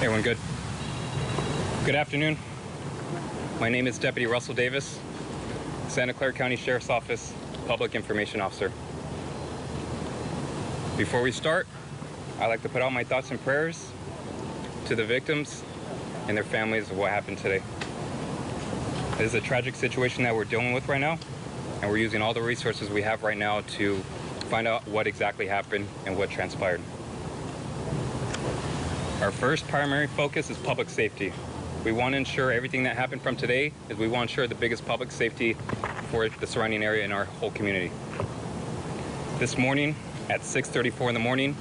Everyone good? Good afternoon. My name is Deputy Russell Davis, Santa Clara County Sheriff's Office Public Information Officer. Before we start, I'd like to put out my thoughts and prayers to the victims and their families of what happened today. It is a tragic situation that we're dealing with right now, and we're using all the resources we have right now to find out what exactly happened and what transpired. Our first primary focus is public safety. We want to ensure everything that happened from today is we want to ensure the biggest public safety for the surrounding area and our whole community. This morning at 6:34 in the morning,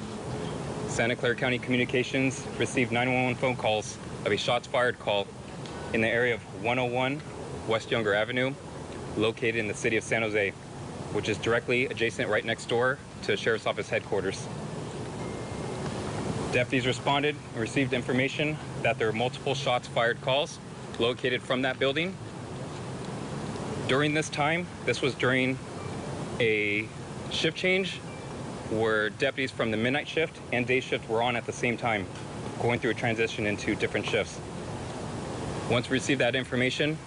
Santa Clara County Communications received 911 phone calls of a shots fired call in the area of 101 West Younger Avenue, located in the city of San Jose, which is directly adjacent right next door to Sheriff's Office headquarters. Deputies responded and received information that there were multiple shots fired calls located from that building. During this time, this was during a shift change where deputies from the midnight shift and day shift were on at the same time, going through a transition into different shifts. Once we received that information,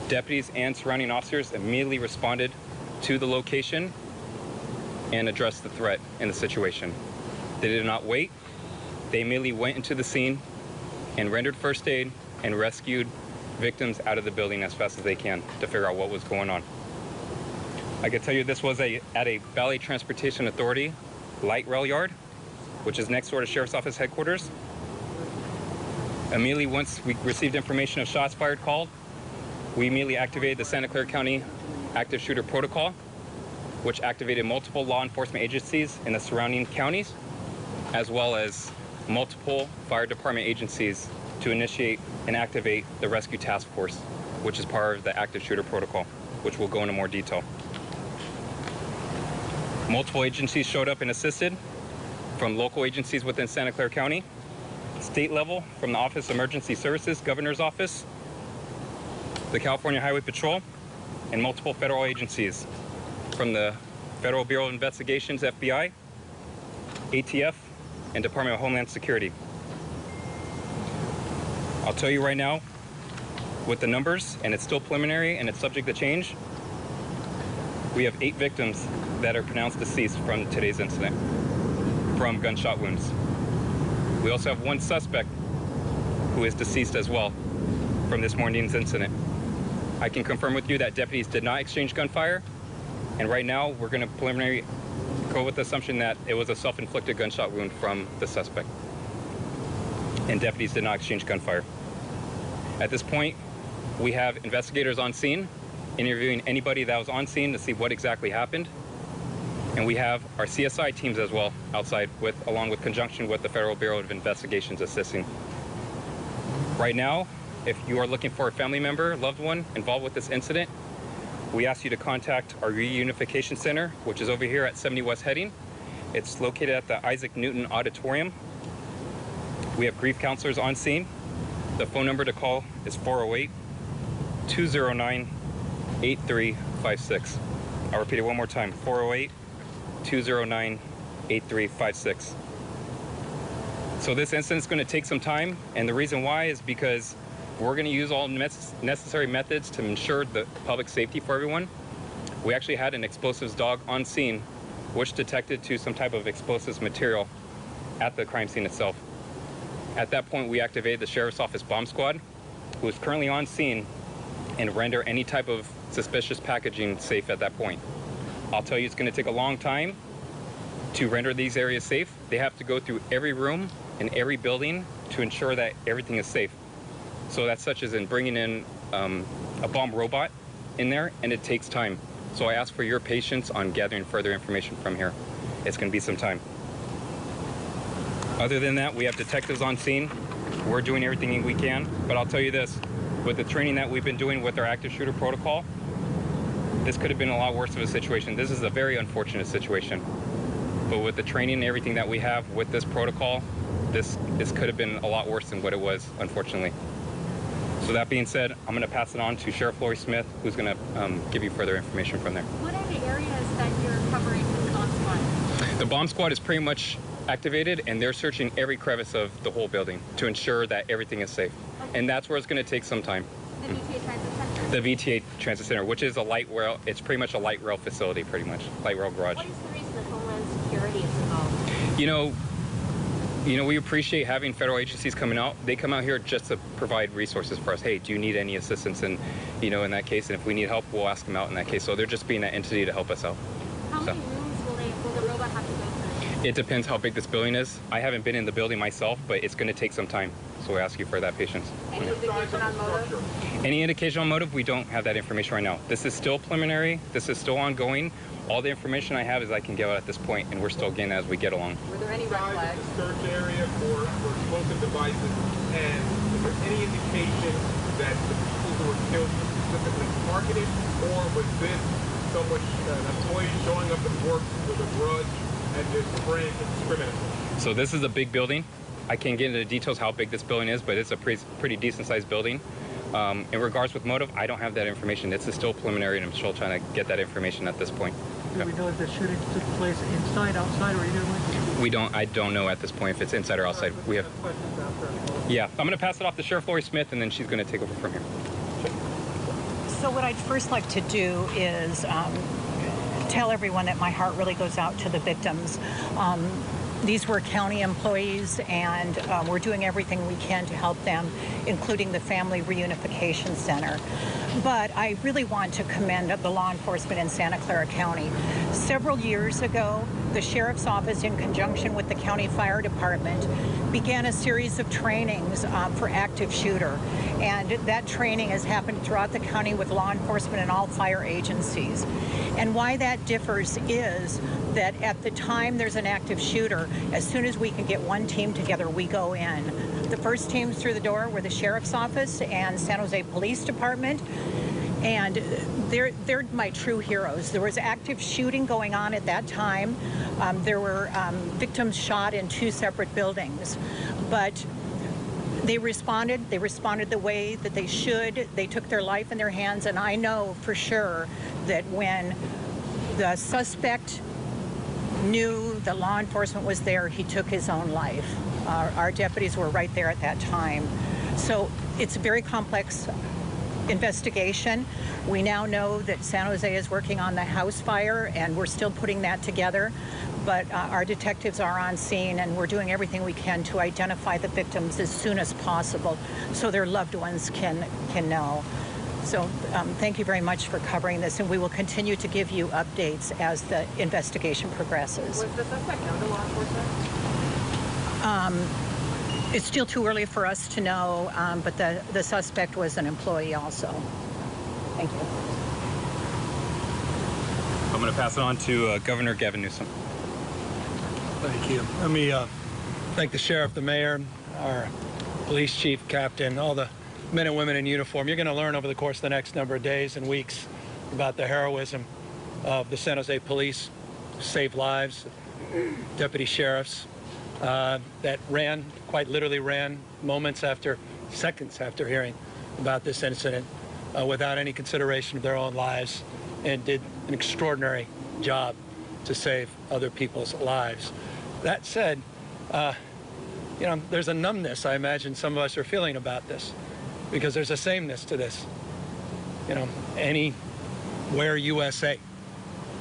deputies and surrounding officers immediately responded to the location and addressed the threat in the situation. They did not wait. They immediately went into the scene and rendered first aid and rescued victims out of the building as fast as they can to figure out what was going on. I can tell you this was at a Valley Transportation Authority light rail yard, which is next door to Sheriff's Office headquarters. Immediately once we received information of shots fired called, we immediately activated the Santa Clara County Active Shooter Protocol, which activated multiple law enforcement agencies in the surrounding counties, as well as multiple fire department agencies to initiate and activate the rescue task force, which is part of the active shooter protocol, which will go into more detail. Multiple agencies showed up and assisted, from local agencies within Santa Clara County, state level from the Office of Emergency Services, Governor's Office, the California Highway Patrol, and multiple federal agencies from the Federal Bureau of Investigations, FBI, ATF, and Department of Homeland Security. I'll tell you right now, with the numbers, and it's still preliminary and it's subject to change, we have 8 victims that are pronounced deceased from today's incident from gunshot wounds. We also have 1 suspect who is deceased as well from this morning's incident. I can confirm with you that deputies did not exchange gunfire, and right now we're going to preliminary go with the assumption that it was a self-inflicted gunshot wound from the suspect, and deputies did not exchange gunfire. At this point, we have investigators on scene interviewing anybody that was on scene to see what exactly happened, and we have our CSI teams as well outside, along with conjunction with the Federal Bureau of Investigations assisting. Right now, if you are looking for a family member, loved one involved with this incident, we ask you to contact our Reunification Center, which is over here at 70 West Heading. It's located at the Isaac Newton Auditorium. We have grief counselors on scene. The phone number to call is 408-209-8356. I'll repeat it one more time, 408-209-8356. So this incident is going to take some time, and the reason why is because we're going to use all necessary methods to ensure the public safety for everyone. We actually had an explosives dog on scene, which detected to some type of explosives material at the crime scene itself. At that point, we activated the Sheriff's Office bomb squad, who is currently on scene and render any type of suspicious packaging safe at that point. I'll tell you, it's going to take a long time to render these areas safe. They have to go through every room and every building to ensure that everything is safe. So that's such as in bringing in a bomb robot in there, and it takes time. So I ask for your patience on gathering further information from here. It's going to be some time. Other than that, we have detectives on scene. We're doing everything we can, but I'll tell you this, with the training that we've been doing with our active shooter protocol, this could have been a lot worse of a situation. This is a very unfortunate situation. But with the training and everything that we have with this protocol, this could have been a lot worse than what it was, unfortunately. So that being said, I'm going to pass it on to Sheriff Lori Smith, who's going to give you further information from there. What are the areas that you're covering with the bomb squad? The bomb squad is pretty much activated, and they're searching every crevice of the whole building to ensure that everything is safe. Okay. And that's where it's going to take some time. The VTA Transit Center? The VTA Transit Center, which is a light rail, it's pretty much a light rail facility, pretty much, light rail garage. What is the reason that Homeland Security is involved? You know, we appreciate having federal agencies coming out. They come out here just to provide resources for us. Hey, do you need any assistance? And, you know, in that case, and if we need help, we'll ask them out in that case. So they're just being that entity to help us out. How many rooms will the robot have to go through? It depends how big this building is. I haven't been in the building myself, but it's going to take some time. So we ask you for that patience. Any indication on motive? Any indication on motive? We don't have that information right now. This is still preliminary. This is still ongoing. All the information I have is I can give out at this point, and we're still getting as we get along. Were there any red flags? The search area for explosive devices, and is there any indication that the people who were killed were specifically targeted, or was this someone, an employee showing up at work with a grudge and just spraying indiscriminately? So this is a big building. I can't get into the details how big this building is, but it's a pretty decent-sized building. In regards with motive, I don't have that information. This is still preliminary, and I'm still trying to get that information at this point. Do we know if the shooting took place inside, outside, or either way? I don't know at this point if it's inside or outside. We have. Questions after. Yeah, I'm going to pass it off to Sheriff Lori Smith, and then she's going to take over from here. So what I'd first like to do is tell everyone that my heart really goes out to the victims. These were county employees, and we're doing everything we can to help them, including the Family Reunification Center. But I really want to commend the law enforcement in Santa Clara County. Several years ago, the Sheriff's Office, in conjunction with the County Fire Department, began a series of trainings for active shooter. And that training has happened throughout the county with law enforcement and all fire agencies. And why that differs is that at the time there's an active shooter, as soon as we can get one team together, we go in. The first teams through the door were the Sheriff's Office and San Jose Police Department, and they're my true heroes. There was active shooting going on at that time. There were victims shot in 2 separate buildings, but they responded the way that they should. They took their life in their hands, and I know for sure that when the suspect knew that law enforcement was there, he took his own life. Our deputies were right there at that time. So it's a very complex investigation. We now know that San Jose is working on the house fire, and we're still putting that together. But our detectives are on scene, and we're doing everything we can to identify the victims as soon as possible so their loved ones can know. So thank you very much for covering this, and we will continue to give you updates as the investigation progresses. Was the suspect known to law enforcement? It's still too early for us to know, but the suspect was an employee also. Thank you. I'm going to pass it on to Governor Gavin Newsom. Thank you. Let me thank the sheriff, the mayor, our police chief, captain, all the men and women in uniform. You're going to learn over the course of the next number of days and weeks about the heroism of the San Jose police, saved lives, deputy sheriffs that quite literally ran seconds after hearing about this incident without any consideration of their own lives, and did an extraordinary job to save other people's lives. That said, there's a numbness I imagine some of us are feeling about this, because there's a sameness to this. Anywhere USA.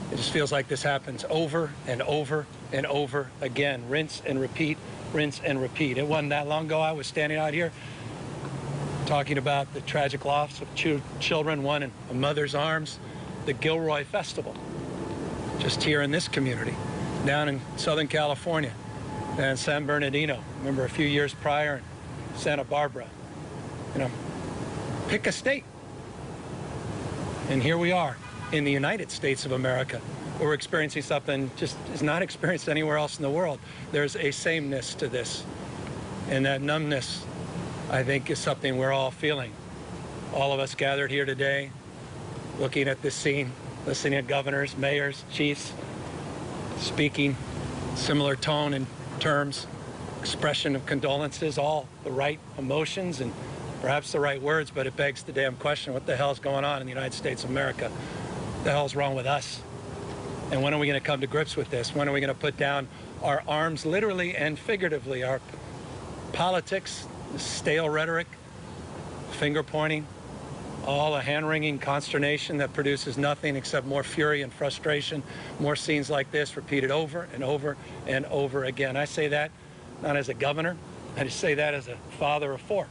It just feels like this happens over and over and over again. Rinse and repeat, rinse and repeat. It wasn't that long ago I was standing out here talking about the tragic loss of children, one in a mother's arms, the Gilroy Festival, just here in this community, down in Southern California, and San Bernardino. Remember a few years prior in Santa Barbara. Pick a state. And here we are in the United States of America, where we're experiencing something just is not experienced anywhere else in the world. There's a sameness to this. And that numbness, I think, is something we're all feeling. All of us gathered here today, looking at this scene, listening to governors, mayors, chiefs, speaking similar tone and terms, expression of condolences, all the right emotions and perhaps the right words, but it begs the damn question, what the hell's going on in the United States of America? What the hell's wrong with us? And when are we going to come to grips with this? When are we going to put down our arms, literally and figuratively, our politics, stale rhetoric, finger pointing, all a hand-wringing consternation that produces nothing except more fury and frustration, more scenes like this repeated over and over and over again. I say that not as a governor, I just say that as a father of four.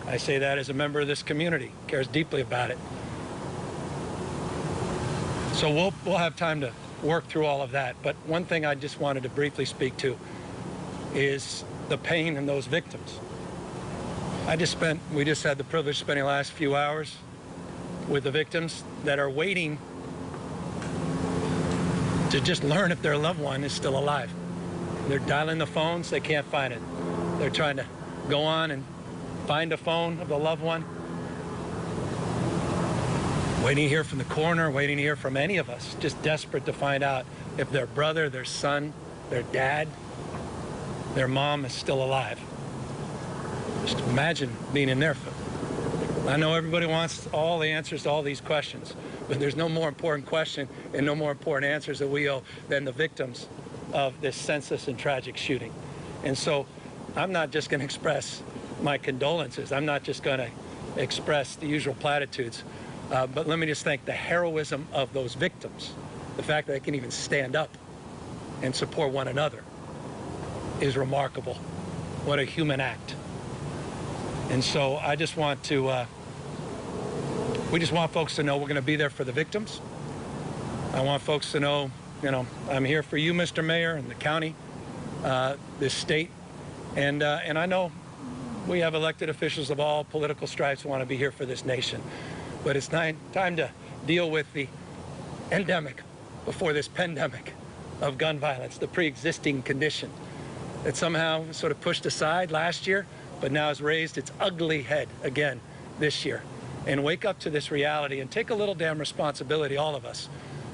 I say that as a member of this community, cares deeply about it. So we'll have time to work through all of that. But one thing I just wanted to briefly speak to is the pain in those victims. We just had the privilege of spending the last few hours with the victims that are waiting to just learn if their loved one is still alive. They're dialing the phones, they can't find it. They're trying to go on and find a phone of the loved one. Waiting to hear from the coroner, waiting to hear from any of us, just desperate to find out if their brother, their son, their dad, their mom is still alive. Just imagine being in their foot. I know everybody wants all the answers to all these questions, but there's no more important question and no more important answers that we owe than the victims of this senseless and tragic shooting. And so I'm not just going to express my condolences. I'm not just going to express the usual platitudes, but let me just thank the heroism of those victims. The fact that they can even stand up and support one another is remarkable. What a human act. And so I just want to, we just want folks to know we're going to be there for the victims. I want folks to know, I'm here for you, Mr. Mayor, and the county, this state. And I know we have elected officials of all political stripes who want to be here for this nation. But it's time to deal with the endemic before this pandemic of gun violence, the pre-existing condition that somehow sort of pushed aside last year, but now has raised its ugly head again this year. And wake up to this reality and take a little damn responsibility, all of us,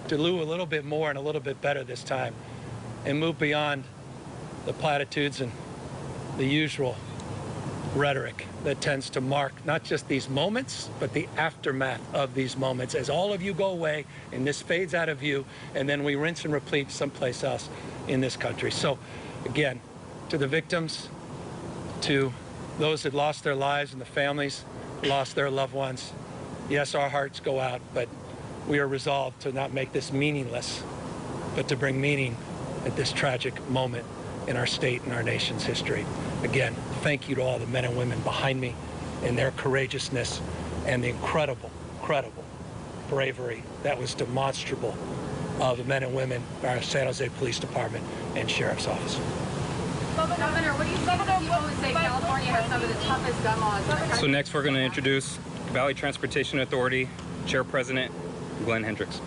to do a little bit more and a little bit better this time and move beyond the platitudes and the usual rhetoric that tends to mark not just these moments, but the aftermath of these moments as all of you go away and this fades out of view, and then we rinse and repeat someplace else in this country. So again, to the victims, to those that lost their lives and the families lost their loved ones, yes, our hearts go out, but we are resolved to not make this meaningless, but to bring meaning at this tragic moment in our state and our nation's history. Again, thank you to all the men and women behind me and their courageousness and the incredible, incredible bravery that was demonstrable of the men and women of our San Jose Police Department and Sheriff's Office. Governor, what do you say to people who say California has some of the toughest gun laws? So next we're going to introduce Valley Transportation Authority Chair President Glenn Hendricks.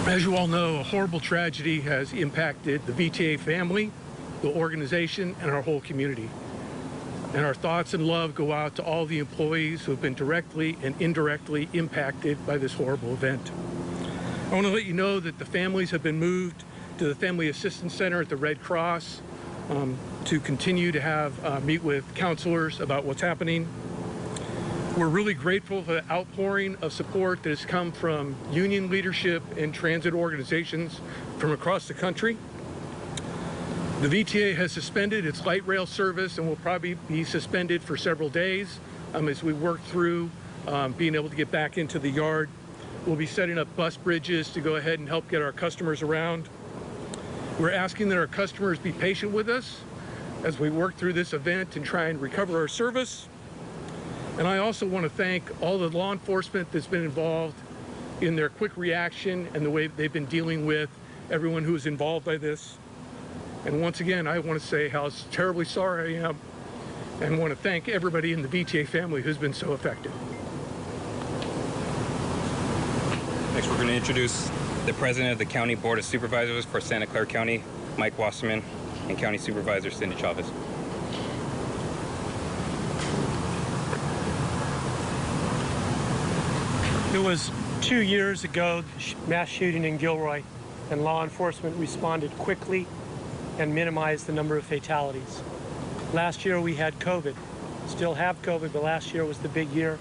As you all know, a horrible tragedy has impacted the VTA family, the organization, and our whole community. And our thoughts and love go out to all the employees who have been directly and indirectly impacted by this horrible event. I want to let you know that the families have been moved to the Family Assistance Center at the Red Cross to continue to have meet with counselors about what's happening. We're really grateful for the outpouring of support that has come from union leadership and transit organizations from across the country. The VTA has suspended its light rail service and will probably be suspended for several days as we work through being able to get back into the yard. We'll be setting up bus bridges to go ahead and help get our customers around. We're asking that our customers be patient with us as we work through this event and try and recover our service. And I also want to thank all the law enforcement that's been involved in their quick reaction and the way they've been dealing with everyone who is involved by this. And once again, I want to say how terribly sorry I am and want to thank everybody in the VTA family who's been so affected. Next, we're going to introduce the President of the County Board of Supervisors for Santa Clara County, Mike Wasserman, and County Supervisor Cindy Chavez. It was 2 years ago, the mass shooting in Gilroy, and law enforcement responded quickly and minimized the number of fatalities. Last year we had COVID, still have COVID, but last year was the big year.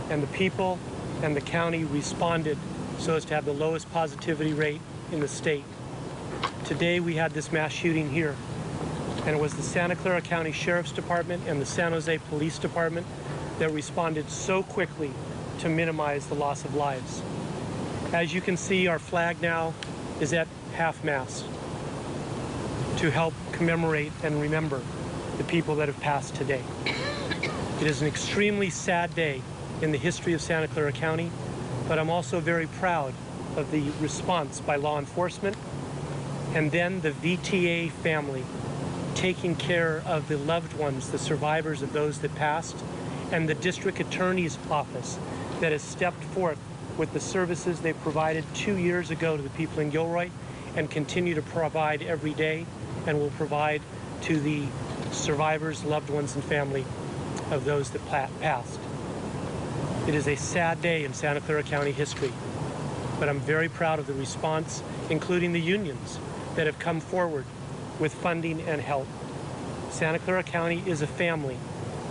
And the people and the county responded so as to have the lowest positivity rate in the state. Today we had this mass shooting here, and it was the Santa Clara County Sheriff's Department and the San Jose Police Department that responded so quickly to minimize the loss of lives. As you can see, our flag now is at half-mast to help commemorate and remember the people that have passed today. It is an extremely sad day in the history of Santa Clara County, but I'm also very proud of the response by law enforcement and then the VTA family taking care of the loved ones, the survivors of those that passed, and the district attorney's office that has stepped forth with the services they provided 2 years ago to the people in Gilroy and continue to provide every day and will provide to the survivors, loved ones, and family of those that passed. It is a sad day in Santa Clara County history, but I'm very proud of the response, including the unions that have come forward with funding and help. Santa Clara County is a family,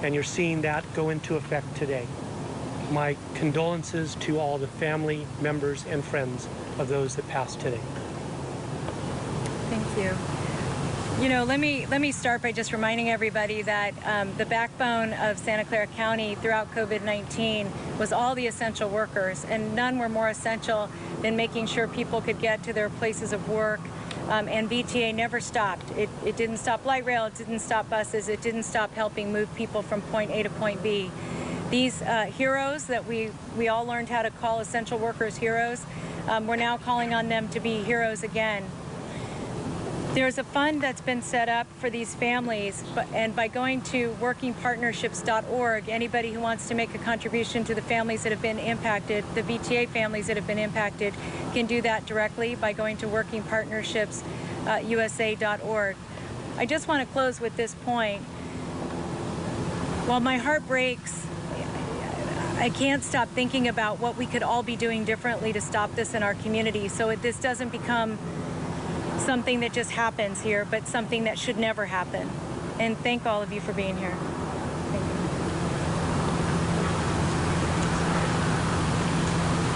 and you're seeing that go into effect today. My condolences to all the family members and friends of those that passed today. Thank you. You know, let me start by just reminding everybody that the backbone of Santa Clara County throughout COVID-19 was all the essential workers, and none were more essential than making sure people could get to their places of work. And VTA never stopped. It didn't stop light rail, it didn't stop buses, it didn't stop helping move people from point A to point B. These heroes that we all learned how to call essential workers heroes, we're now calling on them to be heroes again. There's a fund that's been set up for these families, and by going to workingpartnerships.org, anybody who wants to make a contribution to the families that have been impacted, the VTA families that have been impacted, can do that directly by going to workingpartnerships.usa.org. I just want to close with this point. While my heart breaks, I can't stop thinking about what we could all be doing differently to stop this in our community so this doesn't become something that just happens here, but something that should never happen. And thank all of you for being here. Thank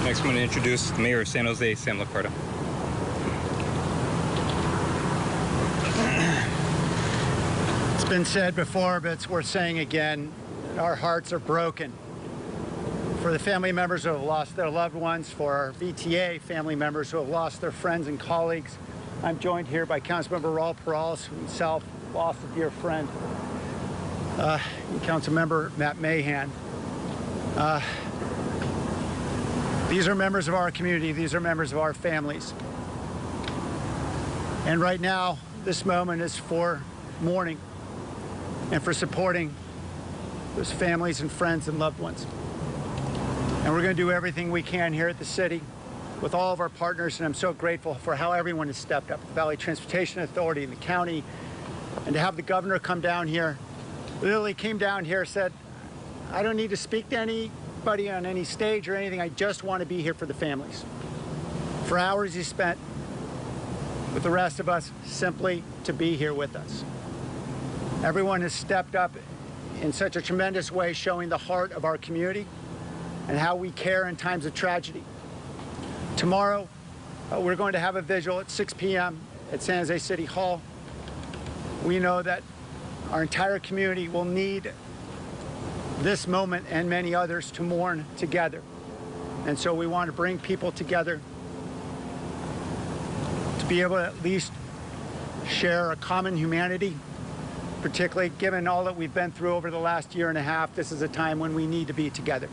you. Next, I'm going to introduce the Mayor of San Jose, Sam Lacarda. It's been said before, but it's worth saying again. Our hearts are broken for the family members who have lost their loved ones, for our VTA family members who have lost their friends and colleagues. I'm joined here by Councilmember Raul Perales, who himself lost a dear friend, and Councilmember Matt Mahan. These are members of our community. These are members of our families. And right now, this moment is for mourning and for supporting those families and friends and loved ones. And we're going to do everything we can here at the city with all of our partners, and I'm so grateful for how everyone has stepped up. The Valley Transportation Authority and the county, and to have the governor come down here, literally came down here, said, I don't need to speak to anybody on any stage or anything, I just want to be here for the families. For hours he spent with the rest of us simply to be here with us. Everyone has stepped up in such a tremendous way, showing the heart of our community and how we care in times of tragedy. Tomorrow, we're going to have a vigil at 6 p.m. at San Jose City Hall. We know that our entire community will need this moment and many others to mourn together. And so we want to bring people together to be able to at least share a common humanity, particularly given all that we've been through over the last year and a half. This is a time when we need to be together.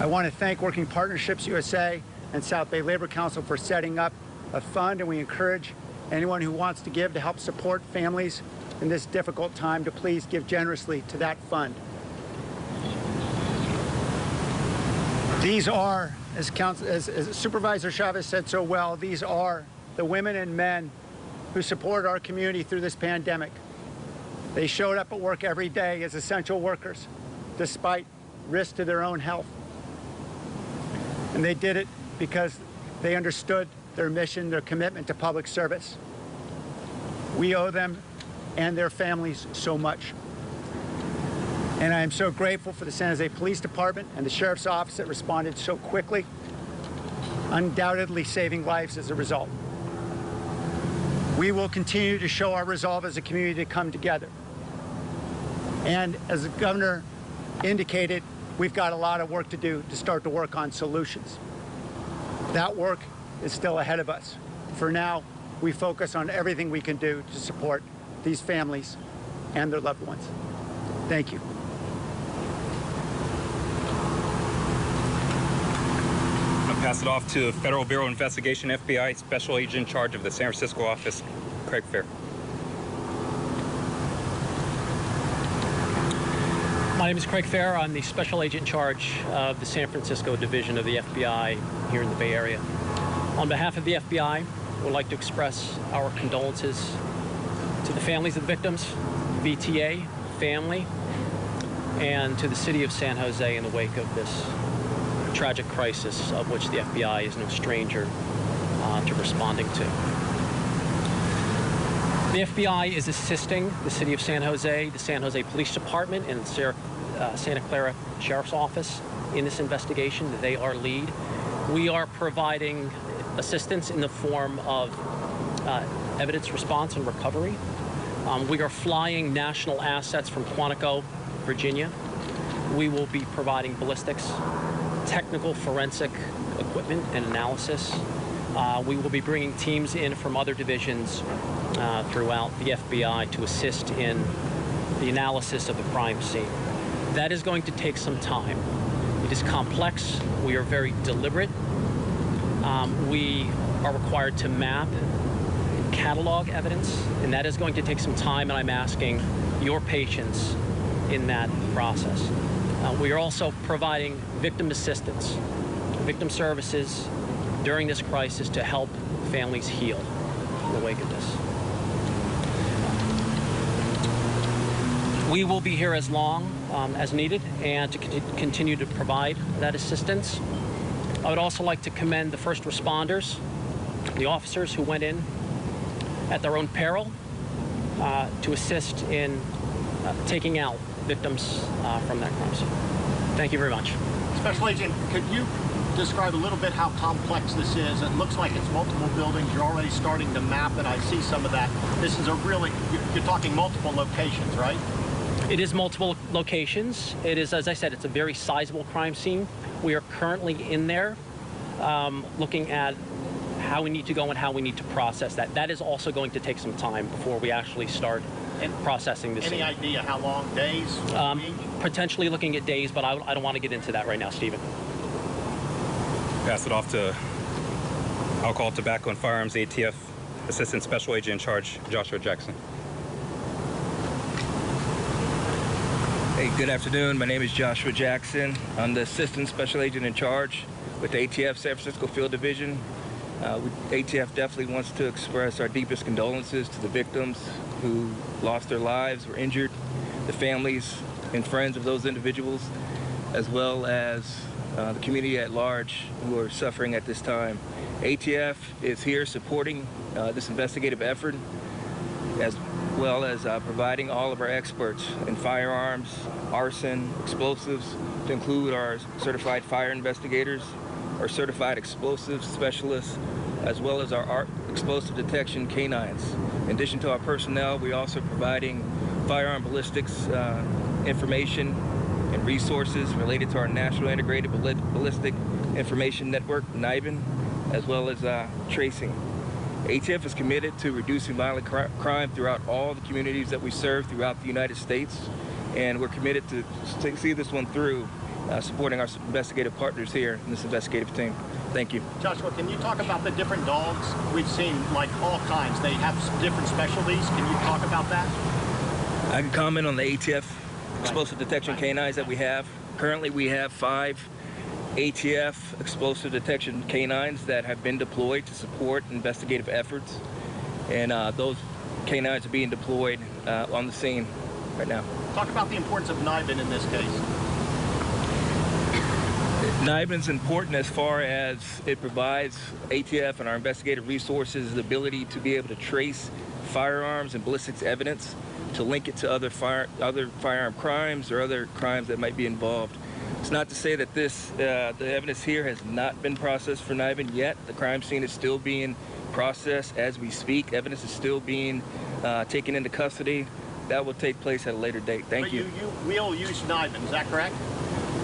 I want to thank Working Partnerships USA and South Bay Labor Council for setting up a fund, and we encourage anyone who wants to give to help support families in this difficult time to please give generously to that fund. These are, as Supervisor Chavez said so well, these are the women and men who support our community through this pandemic. They showed up at work every day as essential workers, despite risk to their own health. And they did it because they understood their mission, their commitment to public service. We owe them and their families so much. And I am so grateful for the San Jose Police Department and the Sheriff's Office that responded so quickly, undoubtedly saving lives as a result. We will continue to show our resolve as a community to come together. And as the governor indicated, we've got a lot of work to do to start to work on solutions. That work is still ahead of us. For now, we focus on everything we can do to support these families and their loved ones. Thank you. I'll pass it off to Federal Bureau of Investigation, FBI, Special Agent in charge of the San Francisco office, Craig Fair. My name is Craig Fair. I'm the Special Agent in charge of the San Francisco Division of the FBI here in the Bay Area. On behalf of the FBI, I would like to express our condolences to the families of the victims, VTA, family, and to the city of San Jose in the wake of this tragic crisis of which the FBI is no stranger to responding to. The FBI is assisting the city of San Jose, the San Jose Police Department, and the Santa Clara Sheriff's Office in this investigation. They are lead. We are providing assistance in the form of evidence response and recovery. We are flying national assets from Quantico, Virginia. We will be providing ballistics, technical forensic equipment and analysis. We will be bringing teams in from other divisions throughout the FBI to assist in the analysis of the crime scene. That is going to take some time. It is complex. We are very deliberate. We are required to map, catalog evidence, and that is going to take some time, and I'm asking your patience in that process. We are also providing victim assistance, victim services during this crisis to help families heal in the wake of this. We will be here as long as needed and to continue to provide that assistance. I would also like to commend the first responders, the officers who went in at their own peril to assist in taking out victims from that crime scene. Thank you very much. Special Agent, could you describe a little bit how complex this is? It looks like it's multiple buildings. You're already starting to map it. I see some of that. This is a really, you're talking multiple locations, right? It is multiple locations. It is, as I said, it's a very sizable crime scene. We are currently in there looking at how we need to go and how we need to process that. That is also going to take some time before we actually start processing this. Any idea how long? Days? Potentially looking at days, but I don't want to get into that right now, Stephen. Pass it off to Alcohol, Tobacco, and Firearms ATF Assistant Special Agent in charge, Joshua Jackson. Hey, good afternoon. My name is Joshua Jackson. I'm the Assistant Special Agent in charge with the ATF San Francisco Field Division. ATF definitely wants to express our deepest condolences to the victims who lost their lives, were injured, the families and friends of those individuals, as well as the community at large who are suffering at this time. ATF is here supporting this investigative effort, as well as providing all of our experts in firearms, arson, explosives, to include our certified fire investigators, our certified explosives specialists, as well as our explosive detection canines. In addition to our personnel, we're also providing firearm ballistics information and resources related to our National Integrated Ballistic Information Network, NIBIN, as well as tracing. ATF is committed to reducing violent crime throughout all the communities that we serve throughout the United States, and we're committed to see this one through, supporting our investigative partners here in this investigative team. Thank you. Joshua, can you talk about the different dogs? We've seen like all kinds. They have different specialties. Can you talk about that? I can comment on the ATF explosive detection canines that we have. Currently, we have 5 ATF explosive detection canines that have been deployed to support investigative efforts, and those canines are being deployed on the scene right now. Talk about the importance of NIBIN in this case. NIBIN is important as far as it provides ATF and our investigative resources the ability to be able to trace firearms and ballistics evidence to link it to other firearm crimes or other crimes that might be involved. It's not to say that the evidence here has not been processed for Niven yet. The crime scene is still being processed as we speak. Evidence is still being taken into custody. That will take place at a later date. Thank you. You will use Niven, is that correct?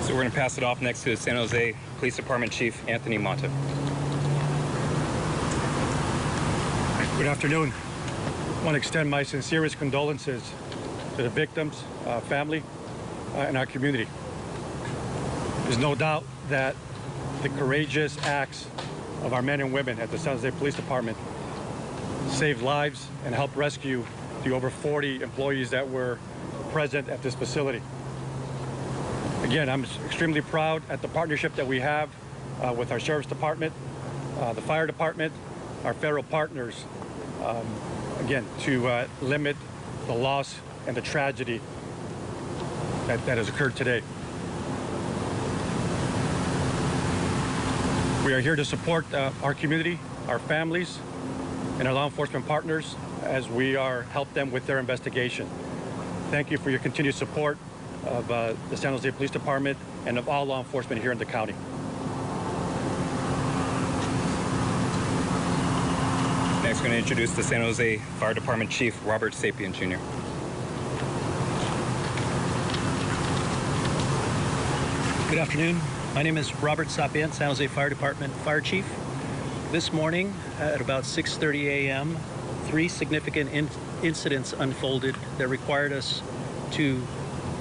So we're going to pass it off next to San Jose Police Department Chief Anthony Monta. Good afternoon. I want to extend my sincerest condolences to the victims, family, and our community. There's no doubt that the courageous acts of our men and women at the San Jose Police Department saved lives and helped rescue the over 40 employees that were present at this facility. Again, I'm extremely proud at the partnership that we have with our Sheriff's Department, the Fire Department, our federal partners, again, to limit the loss and the tragedy that has occurred today. We are here to support our community, our families, and our law enforcement partners as we help them with their investigation. Thank you for your continued support of the San Jose Police Department and of all law enforcement here in the county. Next, we're going to introduce the San Jose Fire Department Chief Robert Sapien, Jr. Good afternoon. My name is Robert Sapien, San Jose Fire Department Fire Chief. This morning at about 6:30 a.m., 3 significant incidents unfolded that required us to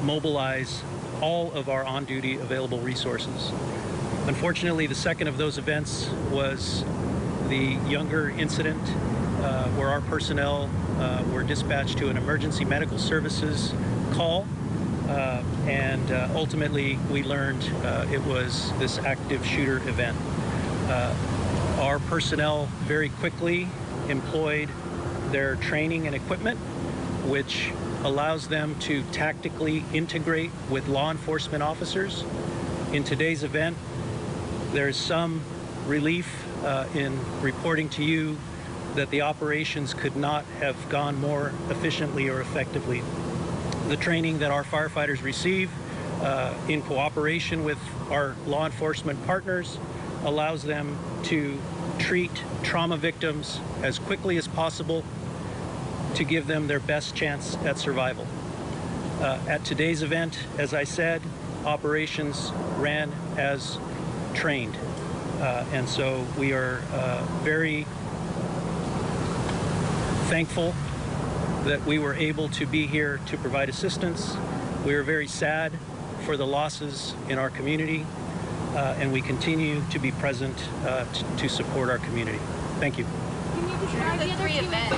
mobilize all of our on-duty available resources. Unfortunately, the second of those events was the younger incident where our personnel were dispatched to an emergency medical services call, and ultimately we learned it was this active shooter event. Our personnel very quickly employed their training and equipment, which allows them to tactically integrate with law enforcement officers. In today's event, there's some relief in reporting to you that the operations could not have gone more efficiently or effectively. The training that our firefighters receive in cooperation with our law enforcement partners allows them to treat trauma victims as quickly as possible to give them their best chance at survival. At today's event, as I said, operations ran as trained. And so we are very thankful that we were able to be here to provide assistance. We are very sad for the losses in our community, and we continue to be present to support our community. Thank you. Can you describe the 3 events?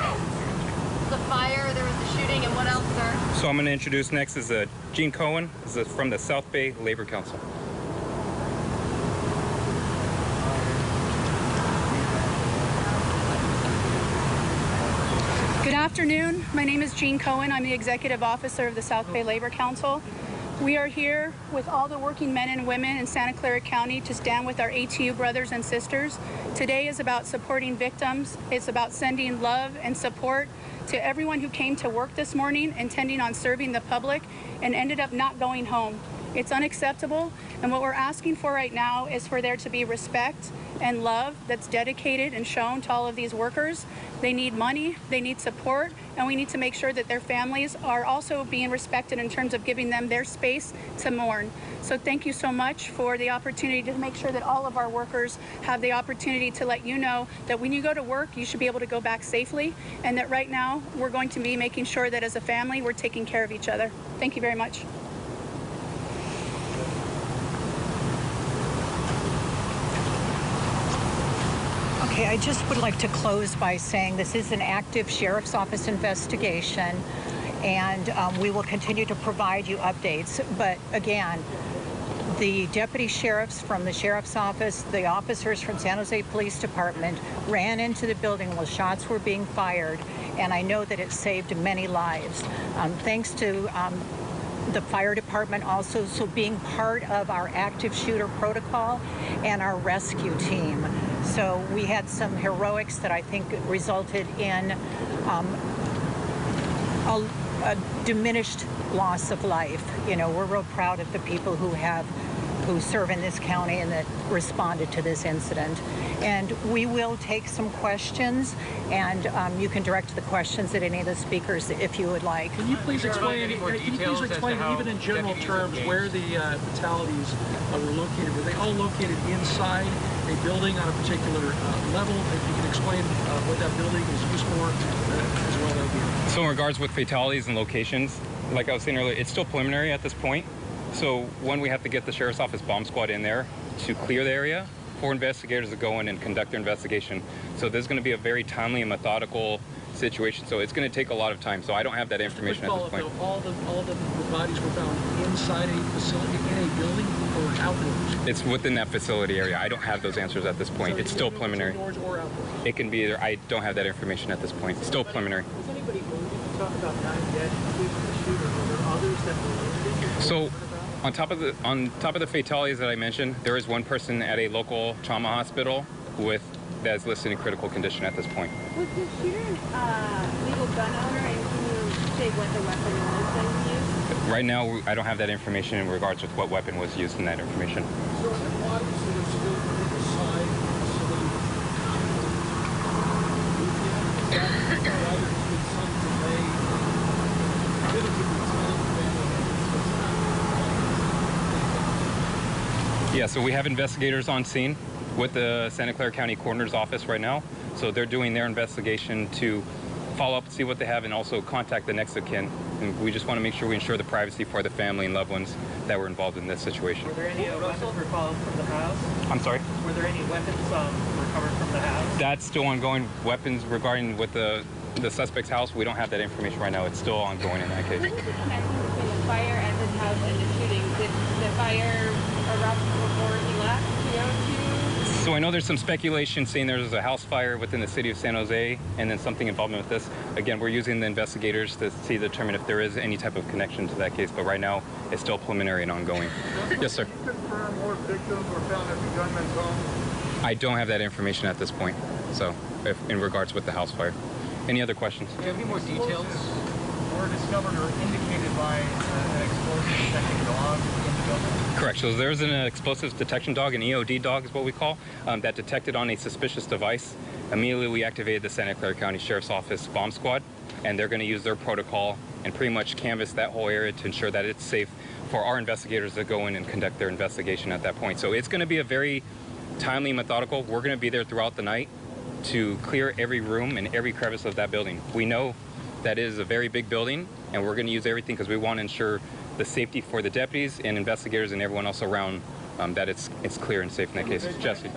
The fire, there was the shooting, and what else, sir? So I'm going to introduce next is Gene Cohen, from the South Bay Labor Council. Good afternoon. My name is Gene Cohen. I'm the Executive Officer of the South Bay Labor Council. We are here with all the working men and women in Santa Clara County to stand with our ATU brothers and sisters. Today is about supporting victims. It's about sending love and support to everyone who came to work this morning intending on serving the public and ended up not going home. It's unacceptable, and what we're asking for right now is for there to be respect and love that's dedicated and shown to all of these workers. They need money, they need support, and we need to make sure that their families are also being respected in terms of giving them their space to mourn. So thank you so much for the opportunity to make sure that all of our workers have the opportunity to let you know that when you go to work, you should be able to go back safely, and that right now we're going to be making sure that as a family we're taking care of each other. Thank you very much. Okay, I just would like to close by saying this is an active Sheriff's Office investigation, and we will continue to provide you updates. But again, the deputy sheriffs from the Sheriff's Office, the officers from San Jose Police Department ran into the building while shots were being fired, and I know that it saved many lives. Thanks to the fire department also being part of our active shooter protocol and our rescue team. So we had some heroics that I think resulted in diminished loss of life. You know, we're real proud of the people who serve in this county and that responded to this incident. And we will take some questions, and you can direct the questions at any of the speakers if you would like. Can you please explain, even in general terms, where the fatalities were located? Were they all located inside a building on a particular level? If you can explain what that building is used for as well, that would be. So in regards with fatalities and locations, like I was saying earlier, it's still preliminary at this point. So one, we have to get the Sheriff's Office bomb squad in there to clear the area for investigators to go in and conduct their investigation. So this is going to be a very timely and methodical situation. So it's going to take a lot of time. So I don't have that information at this point. All the bodies were found inside a facility, in a building, or outdoors? It's within that facility area. I don't have those answers at this point. So it's still preliminary. Indoors or outdoors? It can be either. I don't have that information at this point. It's still preliminary. Has anybody moved? You talk about 9 dead, including the shooter. Were there others that were wounded? So, on top of the fatalities that I mentioned, there is one person at a local trauma hospital that is listed in critical condition at this point. Was the shooter legal gun owner, and can you say what the weapon was that he used? Right now, I don't have that information in regards with what weapon was used in that information. So the bodies that are still inside the facility, yeah, so we have investigators on scene with the Santa Clara County Coroner's Office right now. So they're doing their investigation to follow up, see what they have, and also contact the next of kin. And we just want to make sure we ensure the privacy for the family and loved ones that were involved in this situation. Were there any weapons recovered from the house? I'm sorry? Were there any weapons recovered from the house? That's still ongoing. Weapons regarding with the suspect's house, we don't have that information right now. It's still ongoing in that case. What was the connection between the fire at his house and the shooting? Did the fire erupt before he left to go to? So I know there's some speculation saying there's a house fire within the city of San Jose and then something involvement with this. Again, we're using the investigators to determine if there is any type of connection to that case, but right now it's still preliminary and ongoing. Yes, sir. Can you confirm more victims were found at the gunman's home? I don't have that information at this point, so in regards with the house fire. Any other questions? Do you have any more details? Were discovered or indicated by an explosive detecting dog in the building? Correct. So there's an explosives detection dog, an EOD dog is what we call, that detected on a suspicious device. Immediately we activated the Santa Clara County Sheriff's Office bomb squad, and they're going to use their protocol and pretty much canvass that whole area to ensure that it's safe for our investigators to go in and conduct their investigation at that point. So it's going to be a very timely, methodical. We're going to be there throughout the night to clear every room and every crevice of that building. We know that is a very big building, and we're going to use everything because we want to ensure the safety for the deputies and investigators and everyone else around, that it's clear and safe in that case. Jesse.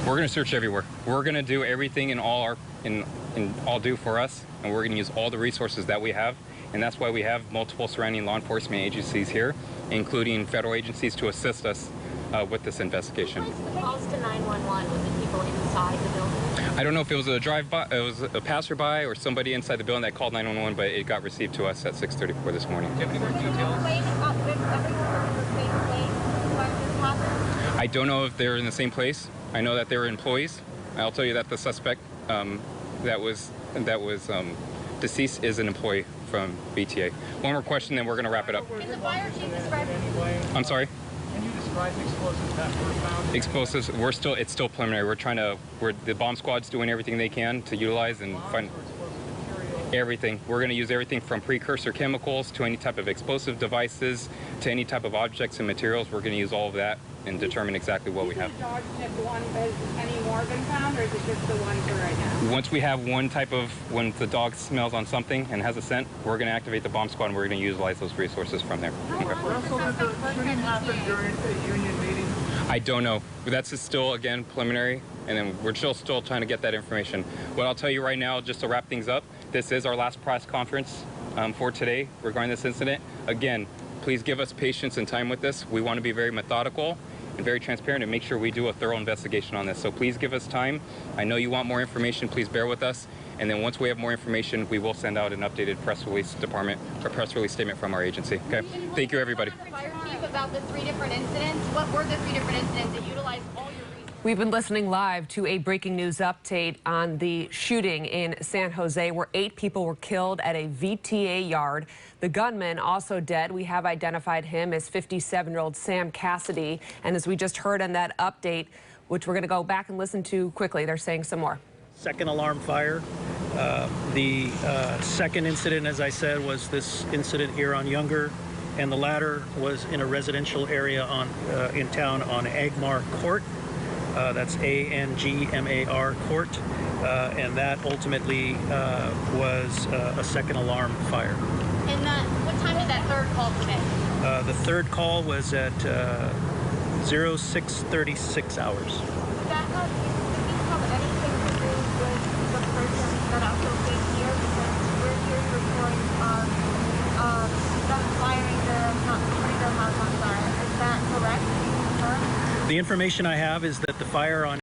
We're going to search everywhere. We're going to do everything in all due for us, and we're going to use all the resources that we have, and that's why we have multiple surrounding law enforcement agencies here, including federal agencies, to assist us with this investigation. Who placed the calls to 911? Was it people inside the building? I don't know if it was a drive-by, it was a passerby or somebody inside the building that called 911, but it got received to us at 6:34 this morning. Do you have any more details? I don't know if they're in the same place. I know that they were employees. I'll tell you that the suspect that was deceased is an employee from VTA. One more question, then we're going to wrap it up. Can the fire chief describe it? I'm sorry? Can you describe the explosives that were found? Explosives, it's still preliminary. The bomb squad's doing everything they can to utilize and find everything. We're going to use everything from precursor chemicals to any type of explosive devices to any type of objects and materials. We're going to use all of that and determine exactly what we have. Dog sniffed one, has any more been found, or is it just the one for right now? Once we have when the dog smells on something and has a scent, we're going to activate the bomb squad and we're going to utilize those resources from there. Okay. Russell, did the shooting happen during a union meeting? I don't know. That's just still, again, preliminary, and then we're still trying to get that information. What I'll tell you right now, just to wrap things up, this is our last press conference for today regarding this incident. Again, please give us patience and time with this. We want to be very methodical and very transparent and make sure we do a thorough investigation on this. So please give us time. I know you want more information. Please bear with us. And then once we have more information, we will send out an updated press release statement from our agency. Okay. Thank you, everybody. Fire chief about the 3 different incidents. What were the 3 different incidents that utilized all your resources? We've been listening live to a breaking news update on the shooting in San Jose where 8 people were killed at a VTA yard. The gunman also dead. We have identified him as 57-year-old Sam Cassidy. And as we just heard on that update, which we're going to go back and listen to quickly, they're saying some more. Second alarm fire. The second incident, as I said, was this incident here on Younger, and the latter was in a residential area in town on Agmar Court. That's A-N-G-M-A-R Court, and that ultimately was a second alarm fire. And what time did that third call today? The third call was at 06:36 hours. Did that have anything to do with the person that also came here? Because we're hearing reports of them firing their house on fire. Is that correct? The information I have is that the fire on